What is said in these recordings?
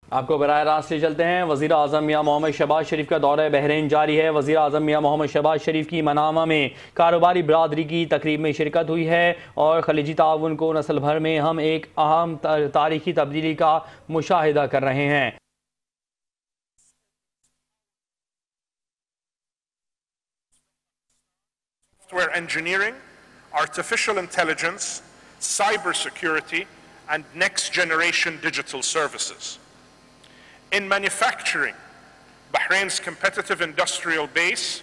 आपको बराह रास्त ले चलते हैं। वज़ीर आज़म मियाँ मोहम्मद शहबाज शरीफ का दौरा बहरीन जारी है। वज़ीर आज़म मियाँ मोहम्मद शहबाज शरीफ की मनामा में कारोबारी बरादरी की तकरीब में शिरकत हुई है और खलीजी ताउन को नस्ल भर में हम एक अहम तारीखी तब्दीली का मुशाहिदा कर रहे हैं। Software engineering, artificial intelligence, cybersecurity, and next-generation digital services. In manufacturing, Bahrain's competitive industrial base,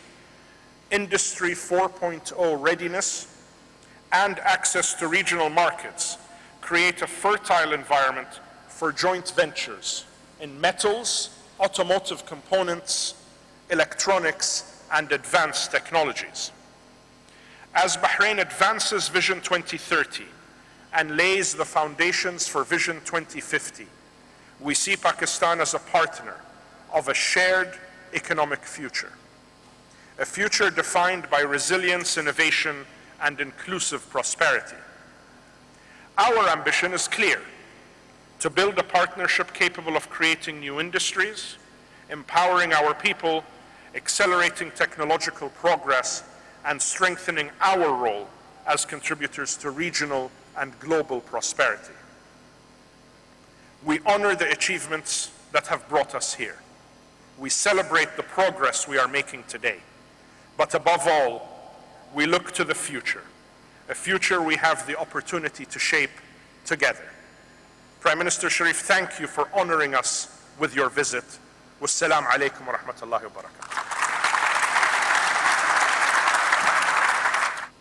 Industry 4.0 readiness, and access to regional markets create a fertile environment for joint ventures in metals, automotive components, electronics, and advanced technologies. As Bahrain advances Vision 2030 and lays the foundations for Vision 2050, we see Pakistan as a partner of a shared economic future, a future defined by resilience, innovation, and inclusive prosperity. Our ambition is clear: to build a partnership capable of creating new industries, empowering our people, accelerating technological progress, and strengthening our role as contributors to regional and global prosperity. We honor the achievements that have brought us here. We celebrate the progress we are making today. But above all, we look to the future, a future we have the opportunity to shape together. Prime Minister Sharif, thank you for honoring us with your visit. Wassalamu alaikum wa rahmatullahi wa barakatuh.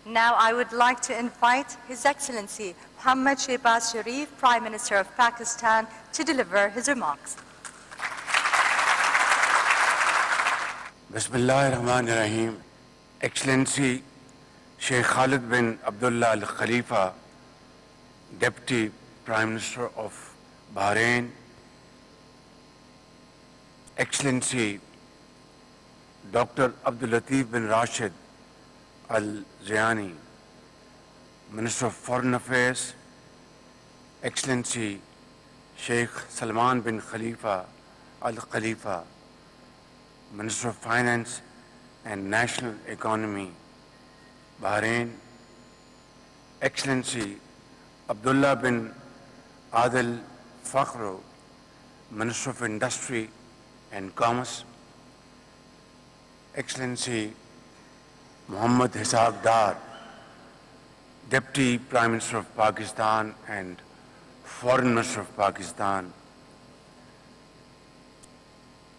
Now I would like to invite His Excellency Mohammad Shehbaz Sharif, Prime Minister of Pakistan, to deliver his remarks. Bismillahirrahmanirrahim. Excellency Sheikh Khalid bin Abdullah Al Khalifa, Deputy Prime Minister of Bahrain, Excellency Dr. Abdul Latif bin Rashid Al-Zayani, Minister of Foreign Affairs, Excellency Sheikh Salman bin Khalifa Al-Khalifa, Minister of Finance and National Economy, Bahrain, Excellency Abdullah bin Adil Fakhro, Minister of Industry and Commerce, Excellency Muhammad Ishaq Dar, Deputy Prime Minister of Pakistan and Foreign Minister of Pakistan,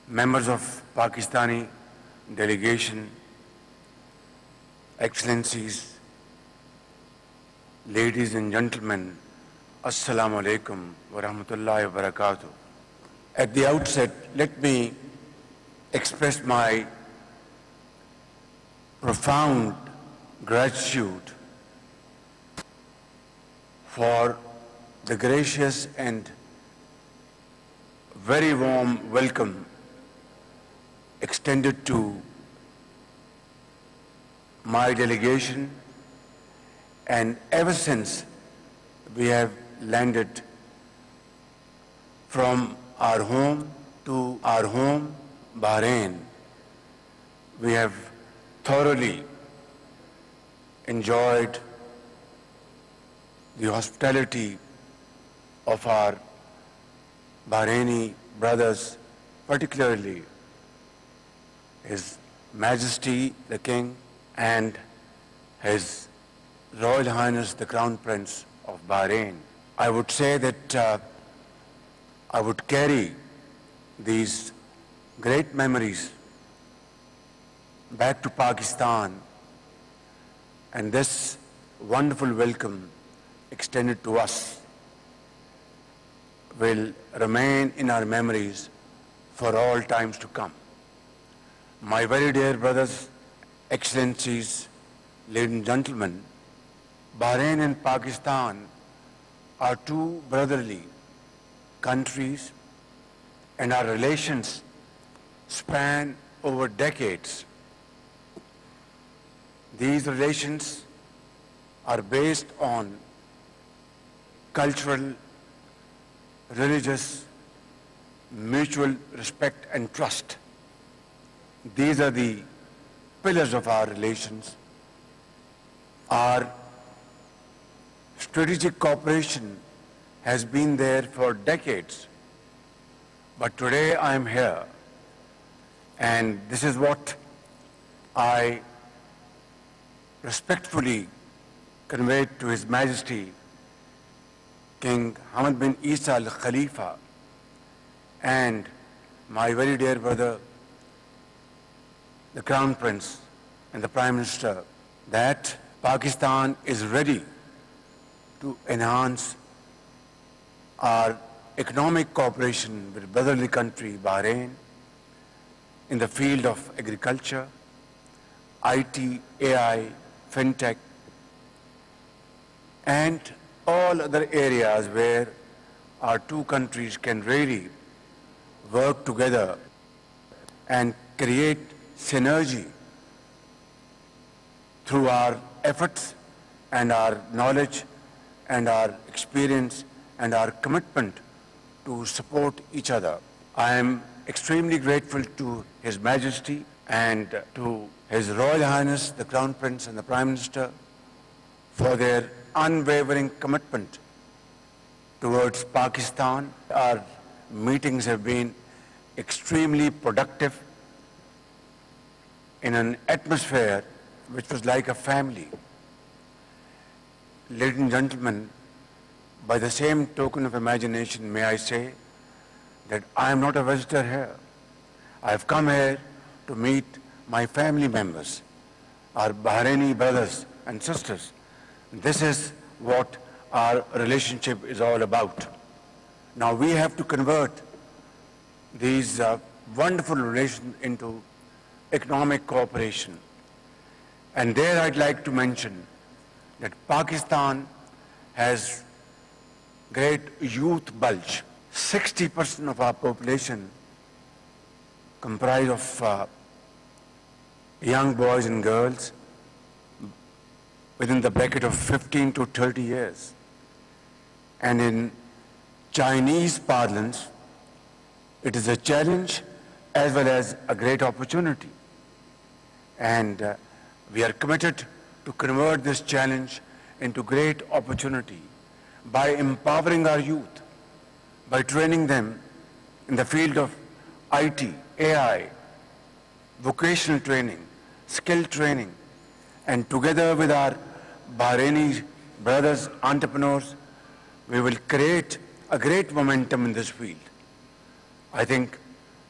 members of Pakistani delegation, Excellencies, ladies and gentlemen, Assalamu alaikum wa rahmatullahi wa barakatuh. At the outset, let me express my profound gratitude for the gracious and very warm welcome extended to my delegation, and ever since we have landed from our home to our home, Bahrain, we have thoroughly enjoyed the hospitality of our Bahraini brothers, particularly His Majesty the King and His Royal Highness the Crown Prince of Bahrain. I would say that I would carry these great memories back to Pakistan, and this wonderful welcome extended to us will remain in our memories for all times to come. My very dear brothers, excellencies, ladies and gentlemen, Bahrain and Pakistan are two brotherly countries, and our relations span over decades. These relations are based on cultural, religious, mutual respect and trust. These are the pillars of our relations. Our strategic cooperation has been there for decades. But today I am here, and this is what I respectfully conveyed to His Majesty King Hamad bin Isa Al Khalifa and my very dear brother, the Crown Prince and the Prime Minister, that Pakistan is ready to enhance our economic cooperation with brotherly country Bahrain in the field of agriculture, IT, AI, fintech, and all other areas where our two countries can really work together and create synergy through our efforts and our knowledge and our experience and our commitment to support each other. I am extremely grateful to His Majesty and to His Royal Highness, the Crown Prince and the Prime Minister for their unwavering commitment towards Pakistan. Our meetings have been extremely productive in an atmosphere which was like a family. Ladies and gentlemen, by the same token of imagination, may I say that I am not a visitor here. I have come here to meet my family members, our Bahraini brothers and sisters. This is what our relationship is all about. Now we have to convert these wonderful relations into economic cooperation. And there I'd like to mention that Pakistan has great youth bulge. 60% of our population comprised of young boys and girls within the bracket of 15 to 30 years. And in Chinese parlance, it is a challenge as well as a great opportunity. And we are committed to convert this challenge into great opportunity by empowering our youth, by training them in the field of IT, AI, vocational training, skill training, and together with our Bahraini brothers, entrepreneurs, we will create a great momentum in this field. I think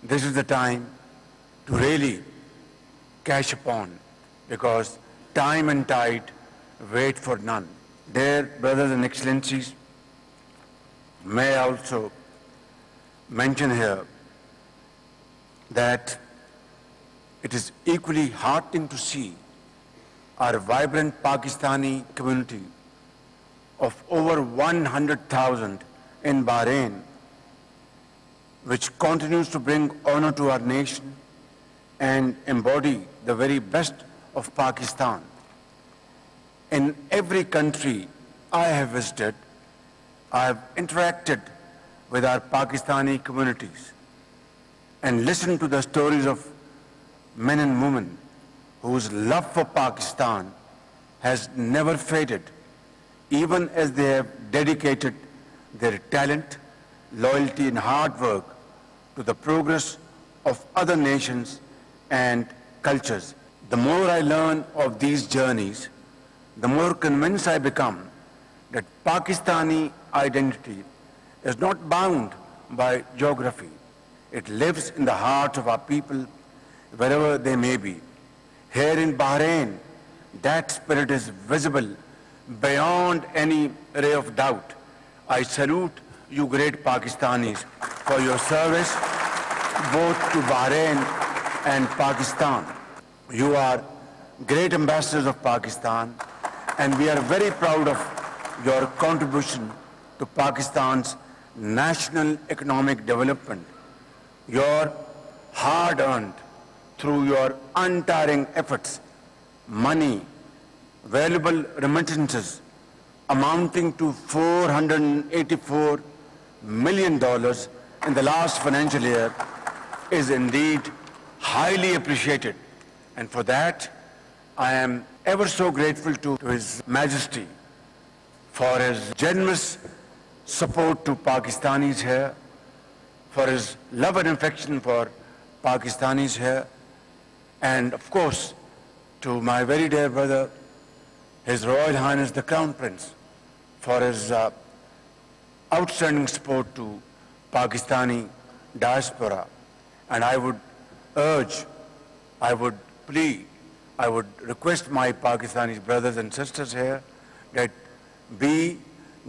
this is the time to really cash upon, because time and tide wait for none. Dear brothers and excellencies, may I also mention here that it is equally heartening to see our vibrant Pakistani community of over 100,000 in Bahrain, which continues to bring honor to our nation and embody the very best of Pakistan. In every country I have visited, I have interacted with our Pakistani communities and listened to the stories of men and women whose love for Pakistan has never faded, even as they have dedicated their talent, loyalty, and hard work to the progress of other nations and cultures. The more I learn of these journeys, the more convinced I become that Pakistani identity is not bound by geography. It lives in the hearts of our people, wherever they may be. Here in Bahrain, that spirit is visible beyond any ray of doubt. I salute you great Pakistanis for your service both to Bahrain and Pakistan. You are great ambassadors of Pakistan, and we are very proud of your contribution to Pakistan's national economic development. Your hard-earned, through your untiring efforts, money, valuable remittances amounting to $484 million in the last financial year is indeed highly appreciated. And for that, I am ever so grateful to His Majesty for his generous support to Pakistanis here, for his love and affection for Pakistanis here, and of course, to my very dear brother, His Royal Highness the Crown Prince, for his outstanding support to Pakistani diaspora. And I would urge, I would plead, I would request my Pakistani brothers and sisters here that be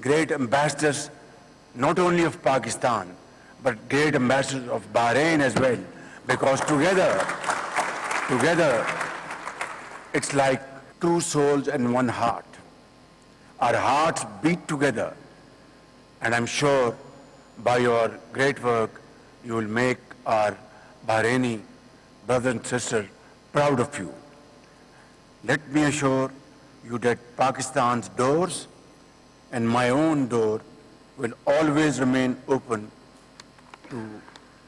great ambassadors not only of Pakistan, but great ambassadors of Bahrain as well, because together, it's like two souls and one heart. Our hearts beat together, and I'm sure by your great work, you will make our Bahraini brothers and sisters proud of you. Let me assure you that Pakistan's doors and my own door will always remain open to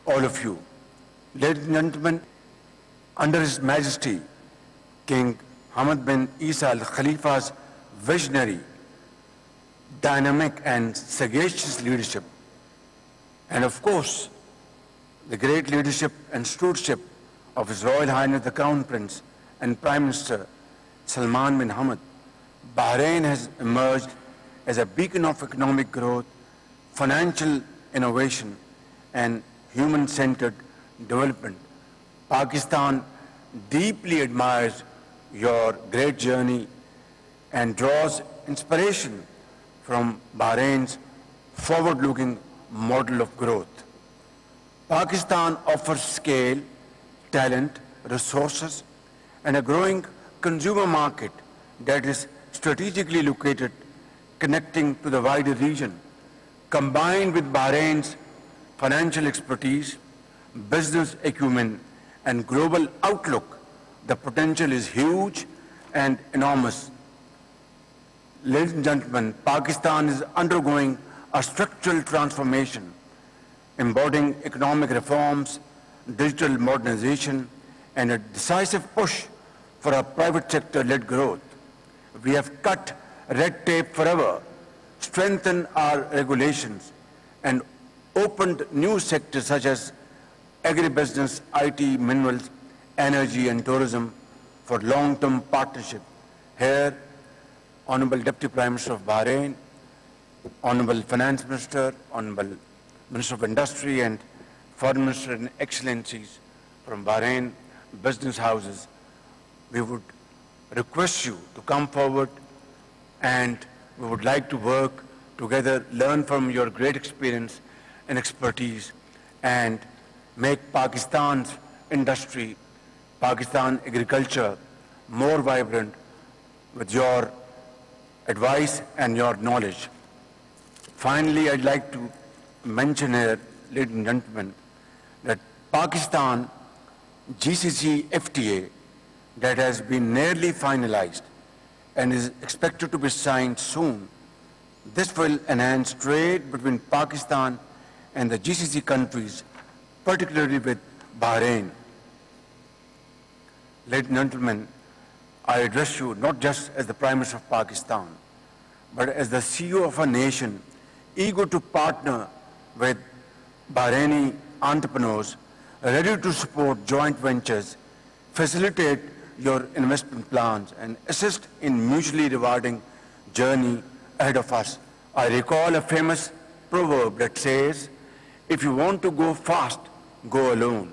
all of you. Ladies and gentlemen, under His Majesty, King Hamad bin Isa Al Khalifa's visionary, dynamic and sagacious leadership, and of course, the great leadership and stewardship of His Royal Highness the Crown Prince and Prime Minister Salman bin Hamad, Bahrain has emerged as a beacon of economic growth, financial innovation, and human-centered development. Pakistan deeply admires your great journey and draws inspiration from Bahrain's forward-looking model of growth. Pakistan offers scale, talent, resources, and a growing consumer market that is strategically located, connecting to the wider region. Combined with Bahrain's financial expertise, business acumen, and global outlook, the potential is huge and enormous. Ladies and gentlemen, Pakistan is undergoing a structural transformation, embodying economic reforms, digital modernization, and a decisive push for a private sector-led growth. We have cut red tape forever, strengthened our regulations, and opened new sectors such as agribusiness, IT, minerals, energy, and tourism for long-term partnership. Here, Honorable Deputy Prime Minister of Bahrain, Honorable Finance Minister, Honorable Minister of Industry, and Foreign Minister and Excellencies from Bahrain business houses, we would request you to come forward, and we would like to work together, learn from your great experience and expertise, and make Pakistan's industry, Pakistan agriculture more vibrant with your advice and your knowledge. Finally, I'd like to mention here, ladies and gentlemen, that Pakistan GCC FTA that has been nearly finalized and is expected to be signed soon. This will enhance trade between Pakistan and the GCC countries, particularly with Bahrain. Ladies and gentlemen, I address you not just as the Prime Minister of Pakistan, but as the CEO of a nation eager to partner with Bahraini entrepreneurs, ready to support joint ventures, facilitate your investment plans, and assist in mutually rewarding journey ahead of us. I recall a famous proverb that says, if you want to go fast, go alone.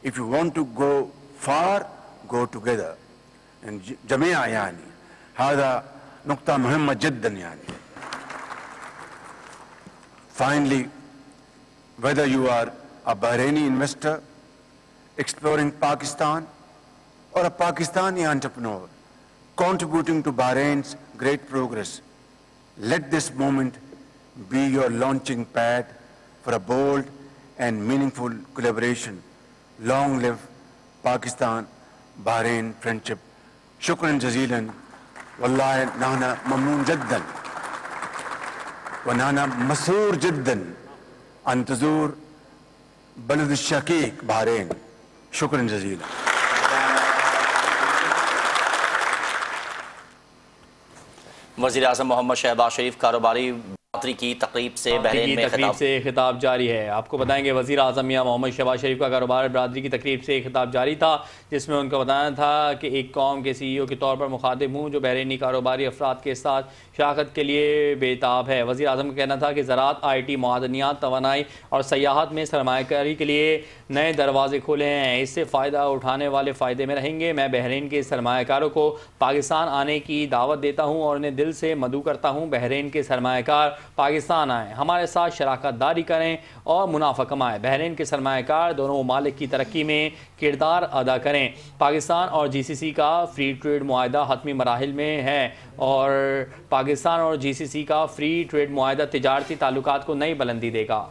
If you want to go far, go together. And جميع يعني هذا نقطة مهمة جدا يعني. Finally, whether you are a Bahraini investor exploring Pakistan or a Pakistani entrepreneur contributing to Bahrain's great progress, let this moment be your launching pad for a bold and meaningful collaboration. Long live Pakistan-Bahrain friendship. Shukran jazilan. Wallahi nahna mamnoon jiddan. Wa nahna masoor jiddan. Antazur बलद शकीक Bahrain. शुक्रन Jazila. वज़ीर आज़म मोहम्मद शहबाज शरीफ कारोबारी बरादरी की तकरीब से Bahrain में खिताब जारी है। आपको बताएंगे वज़ीर आज़म मियां मोहम्मद शहबाज शरीफ का कारोबारी बरादरी की तकरीब से खिताब जारी था, जिसमें उनका बताया था कि एक कौम के CEO के तौर पर मुखातिब हूँ जो बहरीनी कारोबारी अफराद के साथ शराकत के लिए बेताब है। वज़ीर आज़म का कहना था कि ज़राअत, IT, मादनियात, तवानाई और सयाहत में सरमायाकारी के लिए नए दरवाजे खोले हैं। इससे फ़ायदा उठाने वाले फ़ायदे में रहेंगे। मैं बहरीन के सरमायाकारों को पाकिस्तान आने की दावत देता हूँ और उन्हें दिल से मदऊ करता हूँ। बहरीन के सरमायाकार पाकिस्तान आएँ, हमारे साथ शराकत दारी करें और मुनाफा कमाएँ। बहरीन के सरमायाकार दोनों ममालिक की तरक्की में किरदार अदा करें। पाकिस्तान और GCC का फ्री ट्रेड मुआहदा हतमी मराहिल में है और पाकिस्तान और GCC का फ्री ट्रेड मुआहदा तिजारती ताल्लुकात को नई बुलंदी देगा।